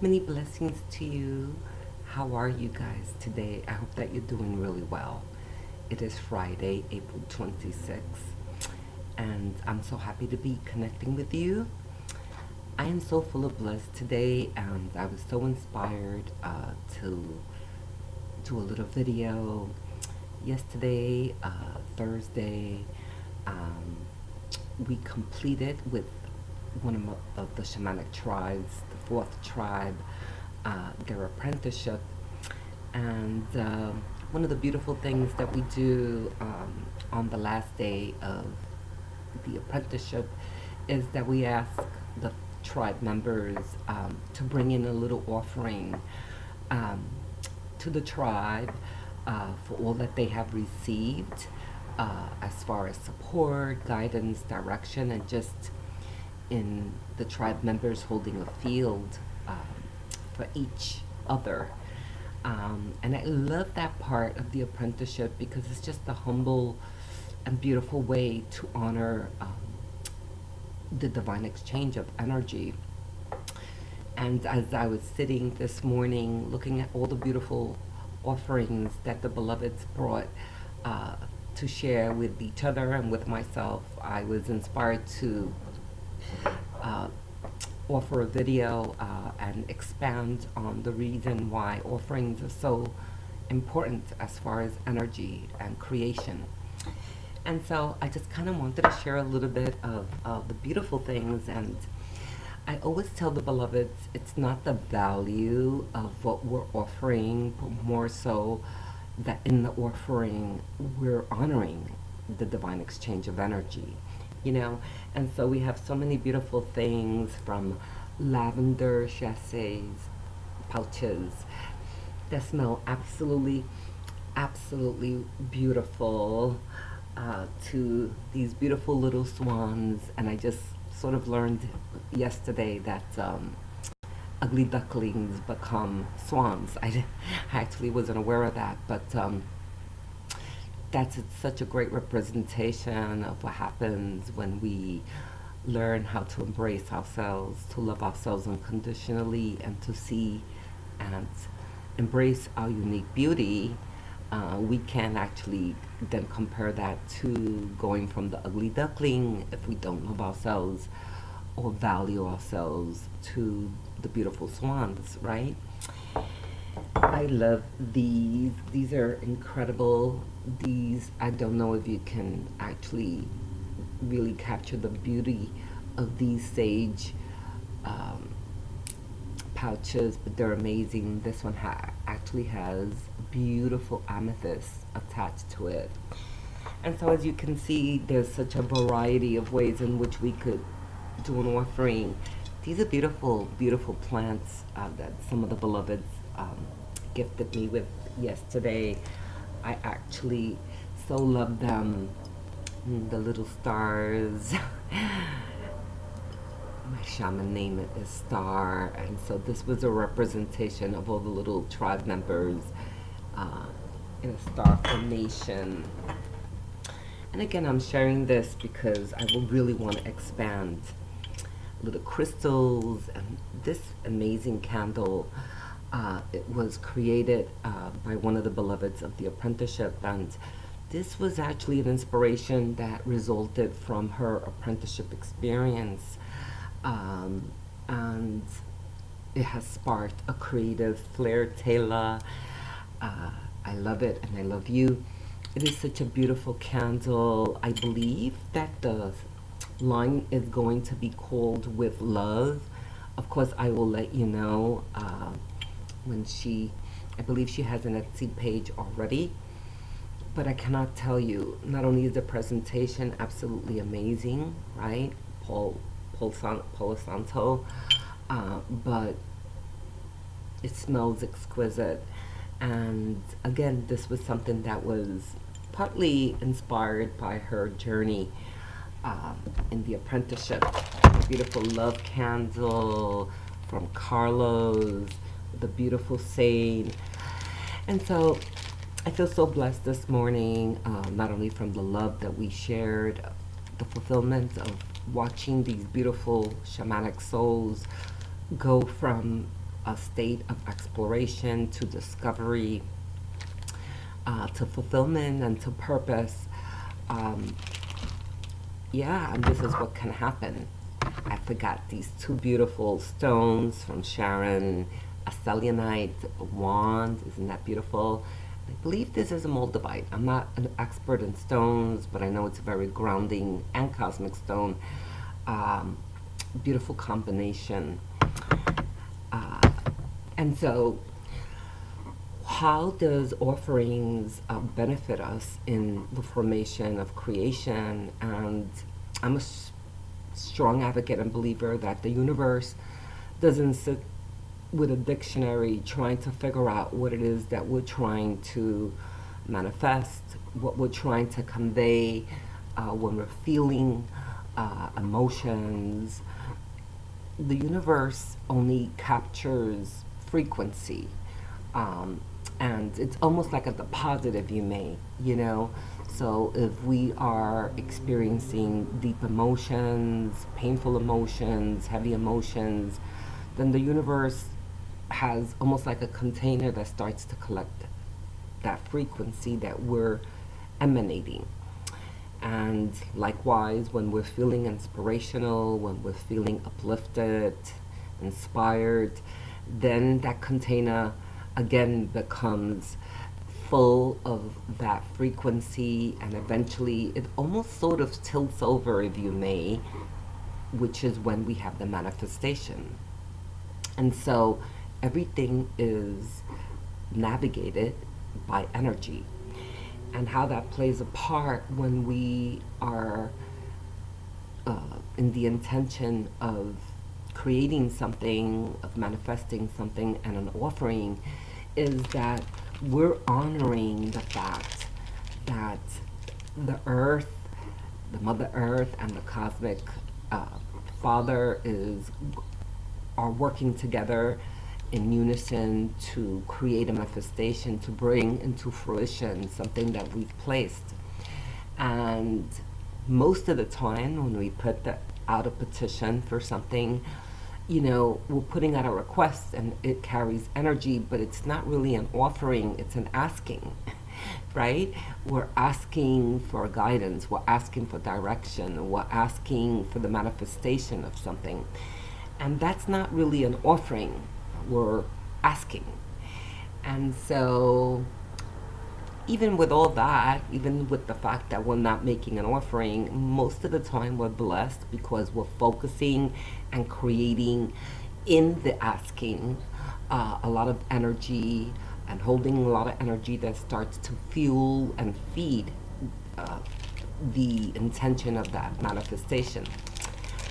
Many blessings to you. How are you guys today? I hope that you're doing really well. It is Friday, April 26th, and I'm so happy to be connecting with you. I am so full of bliss today, and I was so inspired to do a little video yesterday, Thursday. Um, we completed with one of the shamanic tribes, the fourth tribe, their apprenticeship. And one of the beautiful things that we do on the last day of the apprenticeship is that we ask the tribe members to bring in a little offering um, to the tribe for all that they have received as far as support, guidance, direction, and just in the tribe members holding a field for each other. And I love that part of the apprenticeship because it's just a humble and beautiful way to honor the divine exchange of energy. And as I was sitting this morning looking at all the beautiful offerings that the beloveds brought to share with each other and with myself, I was inspired to uh, offer a video and expand on the reason why offerings are so important as far as energy and creation. And so I just kind of wanted to share a little bit of the beautiful things. And I always tell the beloveds it's not the value of what we're offering, but more so that in the offering we're honoring the divine exchange of energy, you know. And so we have so many beautiful things, from lavender chassis pouches that smell absolutely beautiful, to these beautiful little swans. And I just sort of learned yesterday that ugly ducklings become swans. I actually wasn't aware of that, but that's such a great representation of what happens when we learn how to embrace ourselves, to love ourselves unconditionally, and to see and embrace our unique beauty. We can actually then compare that to going from the ugly duckling, if we don't love ourselves or value ourselves, to the beautiful swans, right? I love these. These are incredible. These, I don't know if you can actually really capture the beauty of these sage um, pouches, but they're amazing. This one actually has beautiful amethyst attached to it. And so as you can see, there's such a variety of ways in which we could do an offering. These are beautiful plants that some of the beloveds gifted me with yesterday. I actually so love them. The little stars. My shaman name is Star, and so this was a representation of all the little tribe members uh, in a star formation. And again, I'm sharing this because I will really want to expand little crystals. And this amazing candle, it was created by one of the beloveds of the apprenticeship, and this was actually an inspiration that resulted from her apprenticeship experience. And it has sparked a creative flair. Taylor, I love it, and I love you. It is such a beautiful candle. I believe that the line is going to be called With Love. Of course, I will let you know when I believe she has an Etsy page already. But I cannot tell you, not only is the presentation absolutely amazing, right? Palo Santo, but it smells exquisite. And again, this was something that was partly inspired by her journey in the apprenticeship. A beautiful love candle from Carlos, the beautiful saying. And so I feel so blessed this morning, not only from the love that we shared, the fulfillment of watching these beautiful shamanic souls go from a state of exploration to discovery, to fulfillment, and to purpose. Um, yeah, and this is what can happen. I forgot these two beautiful stones from Sharon, a selenite wand. Isn't that beautiful? I believe this is a moldavite. I'm not an expert in stones, but I know it's a very grounding and cosmic stone. Um, Beautiful combination. Uh, and so, how does offerings benefit us in the formation of creation? And I'm a strong advocate and believer that the universe doesn't sit with a dictionary trying to figure out what it is that we're trying to manifest, what we're trying to convey when we're feeling emotions. The universe only captures frequency. Um, and it's almost like a deposit, if you may, you know. So if we are experiencing deep emotions, painful emotions, heavy emotions, then the universe has almost like a container that starts to collect that frequency that we're emanating. And likewise, when we're feeling inspirational, when we're feeling uplifted, inspired, then that container again becomes full of that frequency, and eventually it almost sort of tilts over, if you may, which is when we have the manifestation. And so everything is navigated by energy, and how that plays a part when we are in the intention of creating something, of manifesting something, and an offering is that we're honoring the fact that the earth, the Mother Earth, and the cosmic uh, Father are working together in unison to create a manifestation, to bring into fruition something that we've placed. And most of the time, when we out a petition for something, you know, we're putting out a request and it carries energy, but it's not really an offering, it's an asking, right? We're asking for guidance, we're asking for direction, we're asking for the manifestation of something. And that's not really an offering, we're asking. And so, even with all that, even with the fact that we're not making an offering, most of the time we're blessed because we're focusing and creating in the asking a lot of energy and holding a lot of energy that starts to fuel and feed uh, the intention of that manifestation.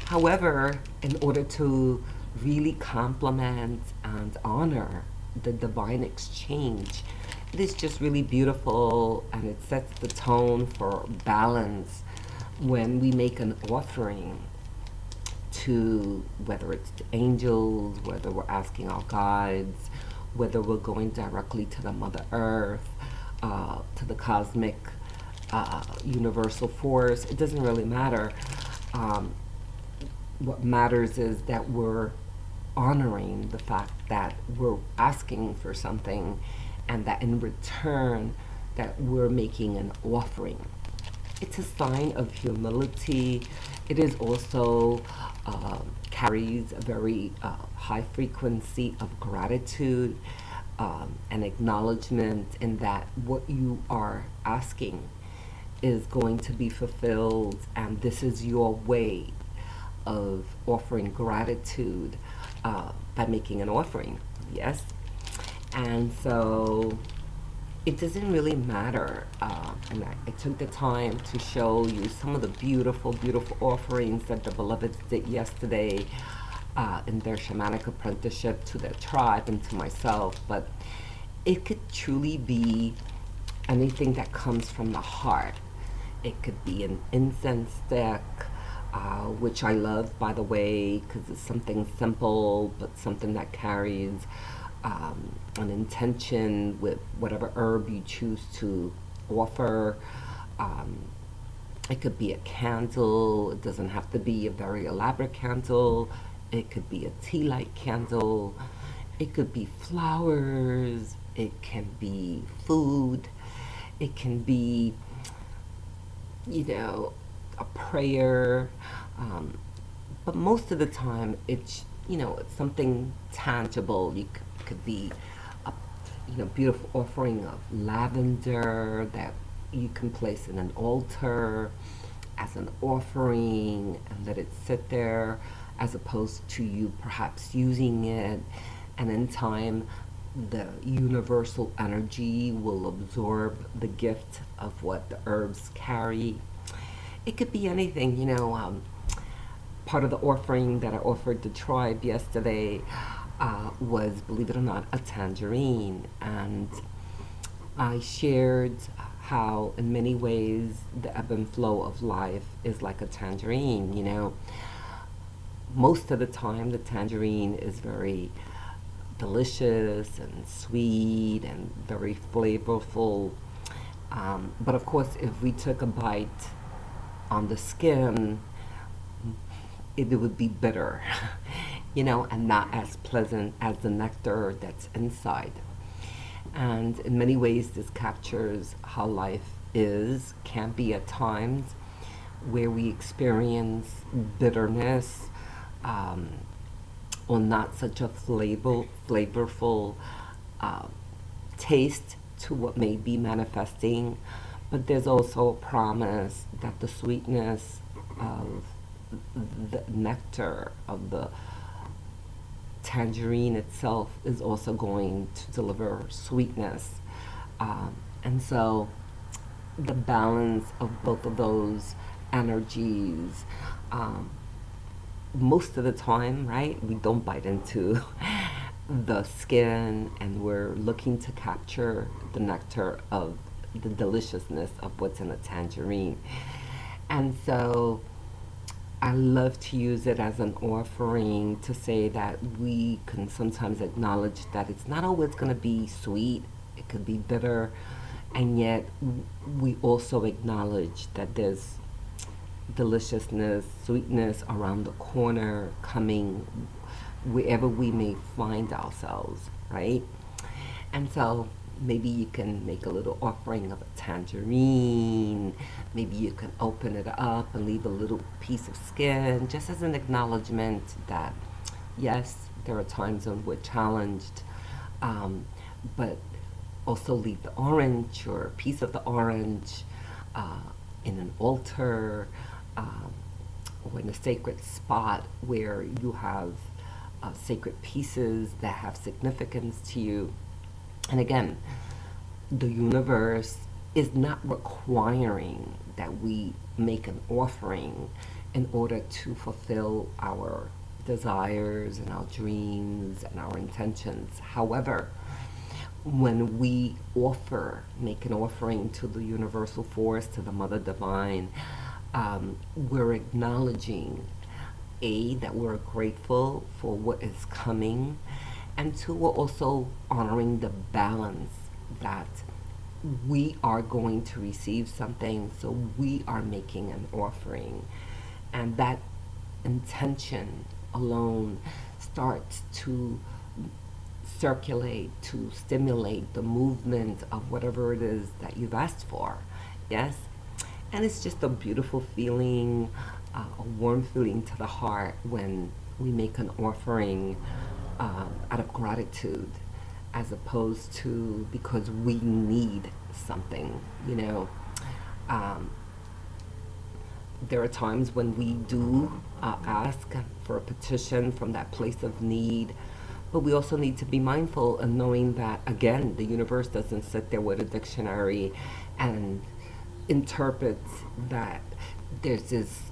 However, in order to really complement and honor the divine exchange, it is just really beautiful, and it sets the tone for balance when we make an offering to, whether it's to angels, whether we're asking our guides, whether we're going directly to the Mother Earth, to the cosmic universal force. It doesn't really matter. Um, what matters is that we're honoring the fact that we're asking for something, and that in return that we're making an offering. It's a sign of humility. It is also carries a very high frequency of gratitude and acknowledgement in that what you are asking is going to be fulfilled, and this is your way of offering gratitude by making an offering. Yes? And so it doesn't really matter. And I took the time to show you some of the beautiful, beautiful offerings that the beloveds did yesterday in their shamanic apprenticeship to their tribe and to myself. But it could truly be anything that comes from the heart. It could be an incense stick, which I love, by the way, because it's something simple, but something that carries an intention with whatever herb you choose to offer. It could be a candle. It doesn't have to be a very elaborate candle. It could be a tea light candle. It could be flowers, it can be food, it can be, you know, a prayer. Um, but most of the time, it's something tangible. Could be a, beautiful offering of lavender that you can place in an altar as an offering and let it sit there, as opposed to you perhaps using it, and in time the universal energy will absorb the gift of what the herbs carry. It could be anything. Part of the offering that I offered the tribe yesterday was, believe it or not, a tangerine. And I shared how, in many ways, the ebb and flow of life is like a tangerine. Most of the time, the tangerine is very delicious and sweet and very flavorful. But of course, if we took a bite on the skin, it would be bitter, and not as pleasant as the nectar that's inside. And in many ways, this captures how life can be at times, where we experience bitterness, or not such a flavorful uh, taste to what may be manifesting. But there's also a promise that the sweetness of the nectar of the tangerine itself is also going to deliver sweetness. And so the balance of both of those energies, most of the time, right, we don't bite into the skin, and we're looking to capture the nectar of the deliciousness of what's in a tangerine. And so I love to use it as an offering to say that we can sometimes acknowledge that it's not always going to be sweet, it could be bitter, and yet we also acknowledge that there's deliciousness, sweetness around the corner, coming wherever we may find ourselves, right? And so maybe you can make a little offering of a tangerine. Maybe you can open it up and leave a little piece of skin, just as an acknowledgement that, yes, there are times when we're challenged, but also leave the orange or a piece of the orange in an altar, or in a sacred spot where you have sacred pieces that have significance to you. And again, the universe is not requiring that we make an offering in order to fulfill our desires and our dreams and our intentions. However, when we make an offering to the universal force, to the Mother Divine, we're acknowledging, that we're grateful for what is coming, and two, we're also honoring the balance that we are going to receive something, so we are making an offering. And that intention alone starts to circulate, to stimulate the movement of whatever it is that you've asked for. Yes? And it's just a beautiful feeling, a warm feeling to the heart when we make an offering out of gratitude, as opposed to because we need something. There are times when we do ask for a petition from that place of need, but we also need to be mindful of knowing that, again, the universe doesn't sit there with a dictionary and interprets that there's this,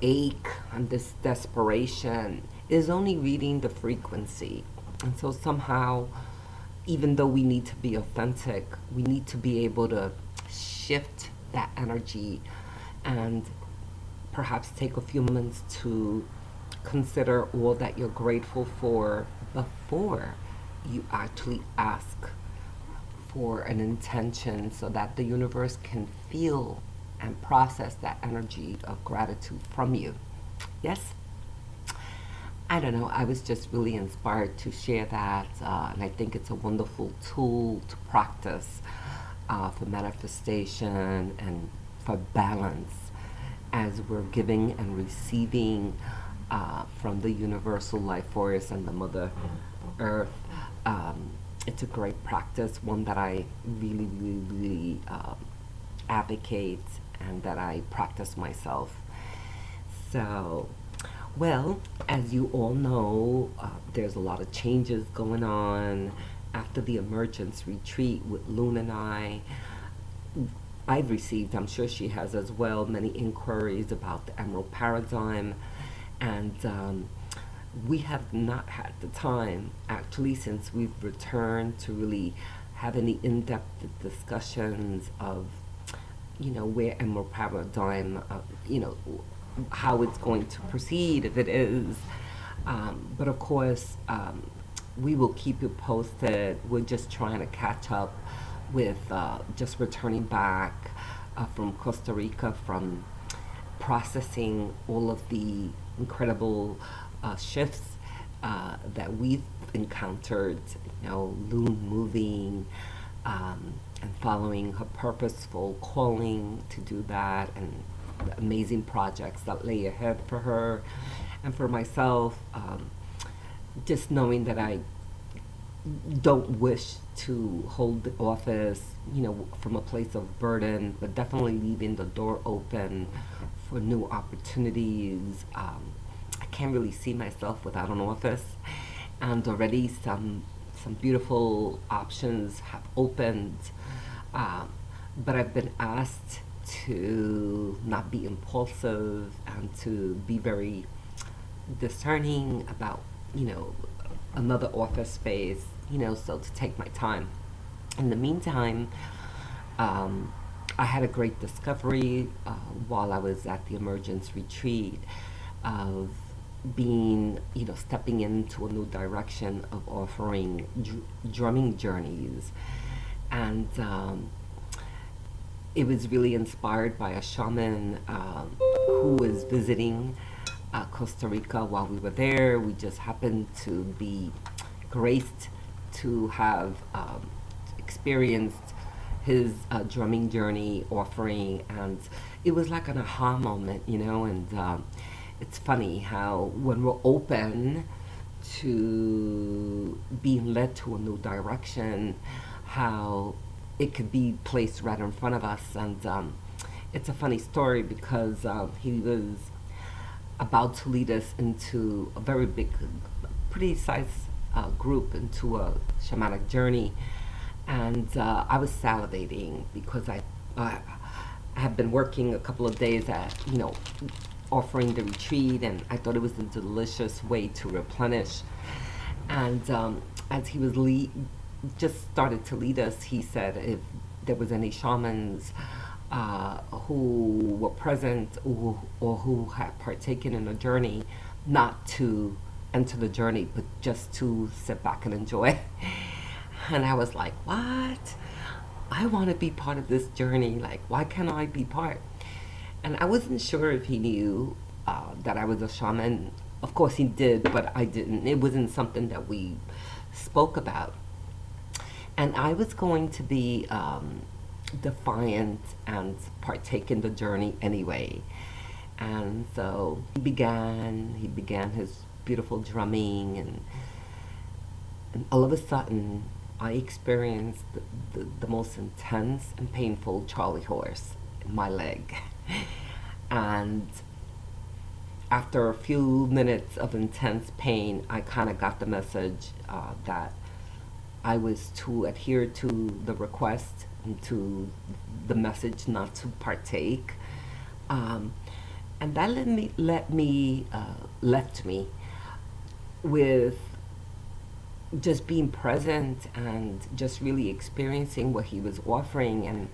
ache and this desperation. It is only reading the frequency. And so somehow, even though we need to be authentic, we need to be able to shift that energy and perhaps take a few moments to consider all that you're grateful for before you actually ask for an intention, so that the universe can feel and process that energy of gratitude from you. Yes? I don't know, I was just really inspired to share that, and I think it's a wonderful tool to practice for manifestation and for balance as we're giving and receiving from the universal life force and the Mother Earth. It's a great practice, one that I really advocate and that I practice myself. So, well, as you all know, there's a lot of changes going on after the emergence retreat with Loon and I. I've received, I'm sure she has as well, many inquiries about the Emerald Paradigm. And we have not had the time, actually, since we've returned to really have any in-depth discussions of, where Emerald Paradigm, how it's going to proceed, if it is. But of course, we will keep you posted. We're just trying to catch up with just returning back from Costa Rica, from processing all of the incredible shifts that we've encountered, Loon moving and following her purposeful calling to do that, and the amazing projects that lay ahead for her and for myself. Just knowing that I don't wish to hold the office, from a place of burden, but definitely leaving the door open for new opportunities. I can't really see myself without an office, and already some beautiful options have opened. But I've been asked to not be impulsive and to be very discerning about, another office space, so to take my time. In the meantime, I had a great discovery while I was at the emergence retreat of being, stepping into a new direction of offering drumming journeys. And it was really inspired by a shaman who was visiting Costa Rica while we were there. We just happened to be graced to have experienced his drumming journey offering, and it was like an aha moment, and it's funny how when we're open to being led to a new direction, how it could be placed right in front of us. And it's a funny story because he was about to lead us into a very big, pretty sized group into a shamanic journey. And I was salivating because I have been working a couple of days at, offering the retreat, and I thought it was a delicious way to replenish. And as he was just started to lead us, he said if there was any shamans who were present or who had partaken in a journey, not to enter the journey, but just to sit back and enjoy. And I was like, what? I want to be part of this journey. Like, why can't I be part? And I wasn't sure if he knew that I was a shaman. Of course he did, but I didn't. It wasn't something that we spoke about. And I was going to be defiant and partake in the journey anyway. And so he began his beautiful drumming, and all of a sudden I experienced the most intense and painful Charlie horse in my leg. And after a few minutes of intense pain, I kind of got the message that I was to adhere to the request and to the message not to partake. And that left me with just being present and just really experiencing what he was offering. And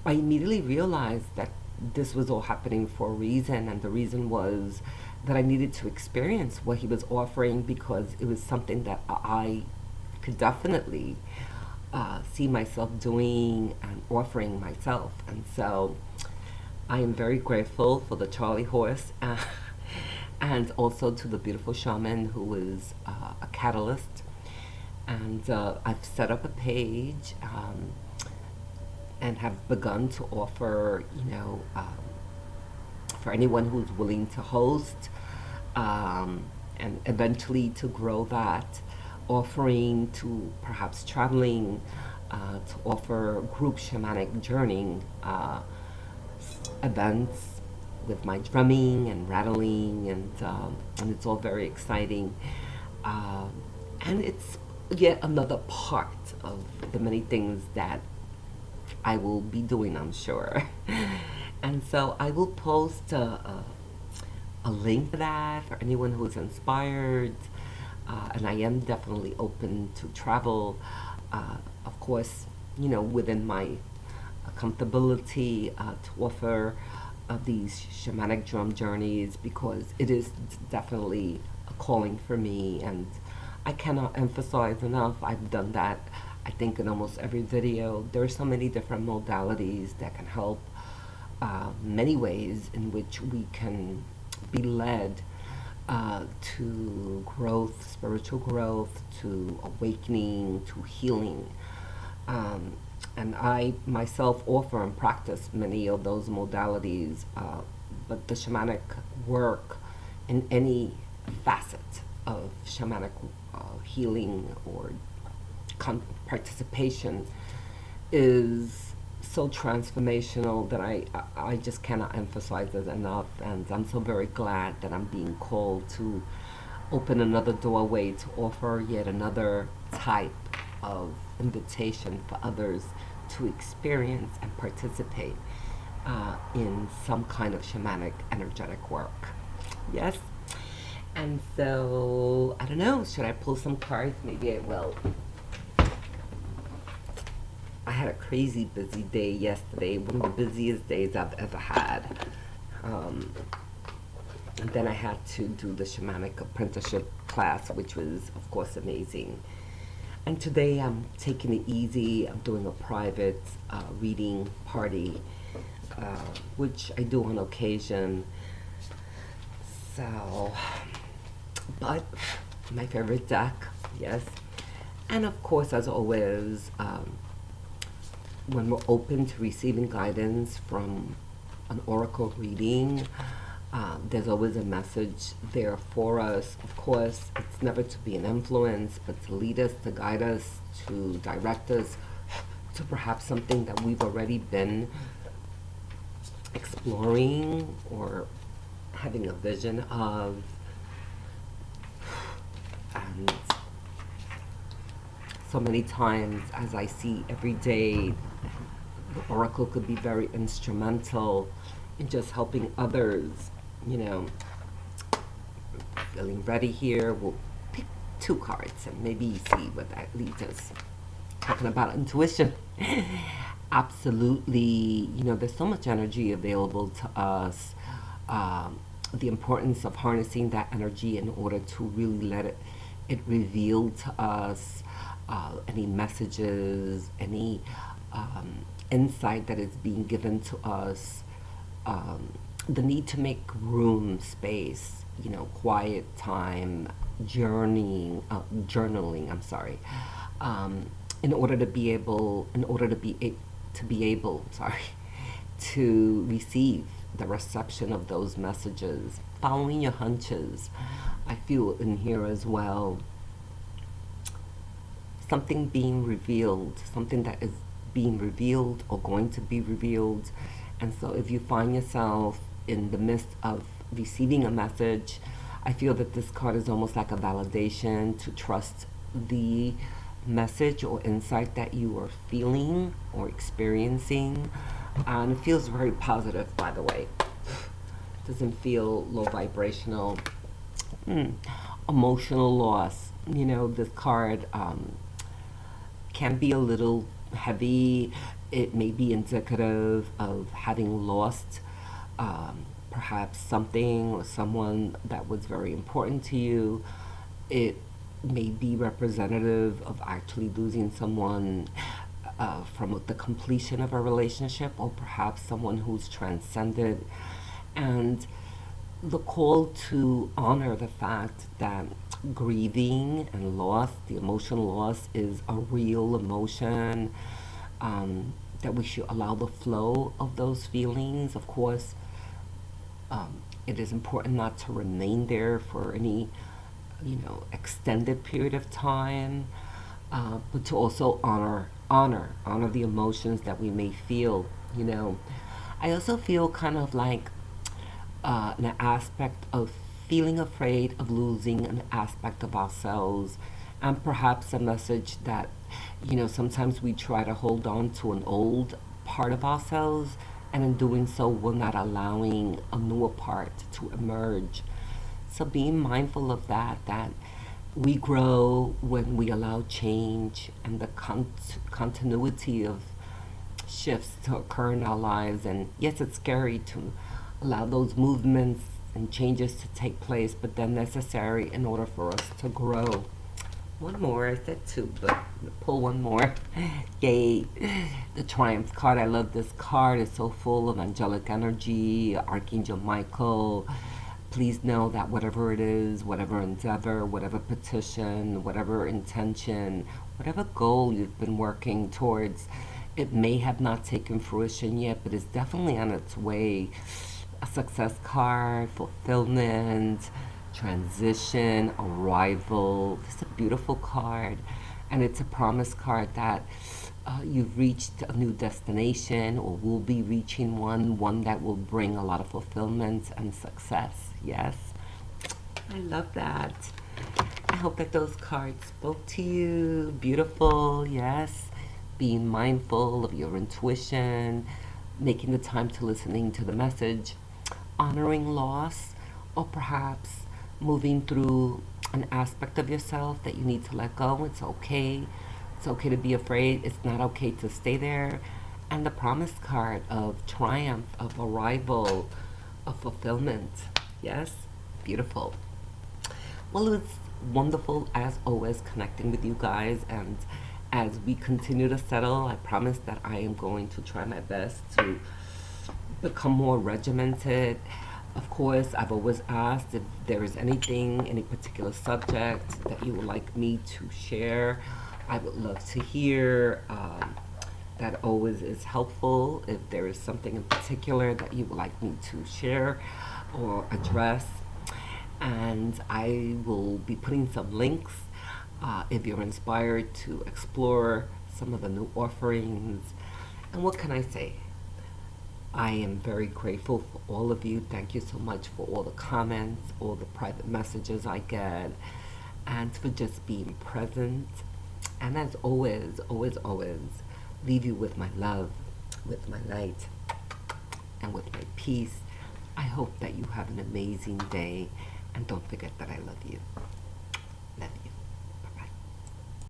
I immediately realized that this was all happening for a reason, and the reason was that I needed to experience what he was offering, because it was something that I could definitely see myself doing and offering myself. And so I am very grateful for the Charlie horse and also to the beautiful shaman who is a catalyst. And I've set up a page and have begun to offer, for anyone who's willing to host, and eventually to grow that, offering to perhaps traveling, to offer group shamanic journeying events with my drumming and rattling, and it's all very exciting. And it's yet another part of the many things that I will be doing, I'm sure. And so I will post a link to that for anyone who's inspired. And I am definitely open to travel, of course, within my comfortability, to offer these shamanic drum journeys, because it is definitely a calling for me, and I cannot emphasize enough. I've done that, I think, in almost every video. There are so many different modalities that can help, many ways in which we can be led to growth, spiritual growth, to awakening, to healing. And I myself offer and practice many of those modalities, but the shamanic work in any facet of shamanic healing or participation is so transformational that I just cannot emphasize it enough. And I'm so very glad that I'm being called to open another doorway to offer yet another type of invitation for others to experience and participate in some kind of shamanic energetic work. Yes? And so, I don't know, should I pull some cards? Maybe I will. I had a crazy busy day yesterday, one of the busiest days I've ever had. And then I had to do the Shamanic Apprenticeship class, which was, of course, amazing. And today I'm taking it easy. I'm doing a private reading party, which I do on occasion. So, but my favorite deck, yes. And of course, as always, when we're open to receiving guidance from an oracle reading, there's always a message there for us. Of course, it's never to be an influence, but to lead us, to guide us, to direct us to perhaps something that we've already been exploring or having a vision of. And so many times, as I see every day, the oracle could be very instrumental in just helping others, feeling ready here. We'll pick 2 cards and maybe see what that leads us. Talking about intuition. Absolutely, there's so much energy available to us. The importance of harnessing that energy in order to really let it reveal to us any messages, any insight that is being given to us. The need to make room, space, quiet time, journaling, in order to be able, to receive the reception of those messages, following your hunches. I feel in here as well, something being revealed, something that is being revealed or going to be revealed. And so if you find yourself in the midst of receiving a message, I feel that this card is almost like a validation to trust the message or insight that you are feeling or experiencing. And it feels very positive, by the way. It doesn't feel low vibrational. Emotional loss. This card can be a little heavy. It may be indicative of having lost perhaps something or someone that was very important to you. It may be representative of actually losing someone from the completion of a relationship, or perhaps someone who's transcended. And the call to honor the fact that grieving and loss, the emotional loss, is a real emotion, that we should allow the flow of those feelings. Of course, it is important not to remain there for any, extended period of time, but to also honor the emotions that we may feel. You know, I also feel kind of like an aspect of feeling afraid of losing an aspect of ourselves, and perhaps a message that, sometimes we try to hold on to an old part of ourselves, and in doing so, we're not allowing a newer part to emerge. So being mindful of that we grow when we allow change and the continuity of shifts to occur in our lives. And yes, it's scary to allow those movements and changes to take place, but they're necessary in order for us to grow. One more, I said two, but pull one more. Yay. The Triumph card. I love this card. It's so full of angelic energy, Archangel Michael. Please know that whatever it is, whatever endeavor, whatever petition, whatever intention, whatever goal you've been working towards, it may have not taken fruition yet, but it's definitely on its way. A success card, fulfillment, transition, arrival. It's a beautiful card, and it's a promise card that you've reached a new destination, or will be reaching one that will bring a lot of fulfillment and success. Yes, I love that. I hope that those cards spoke to you. Beautiful, yes. Being mindful of your intuition, making the time to listening to the message, honoring loss, or perhaps moving through an aspect of yourself that you need to let go. It's okay. It's okay to be afraid. It's not okay to stay there. And the promise card of triumph, of arrival, of fulfillment. Yes? Beautiful. Well, it's wonderful as always connecting with you guys. And as we continue to settle, I promise that I am going to try my best to become more regimented. Of course, I've always asked if there is anything, any particular subject that you would like me to share. I would love to hear. That always is helpful. If there is something in particular that you would like me to share or address, and I will be putting some links if you're inspired to explore some of the new offerings. And what can I say? I am very grateful for all of you. Thank you so much for all the comments, all the private messages I get, and for just being present. And as always, always, always, leave you with my love, with my light, and with my peace. I hope that you have an amazing day, and don't forget that I love you.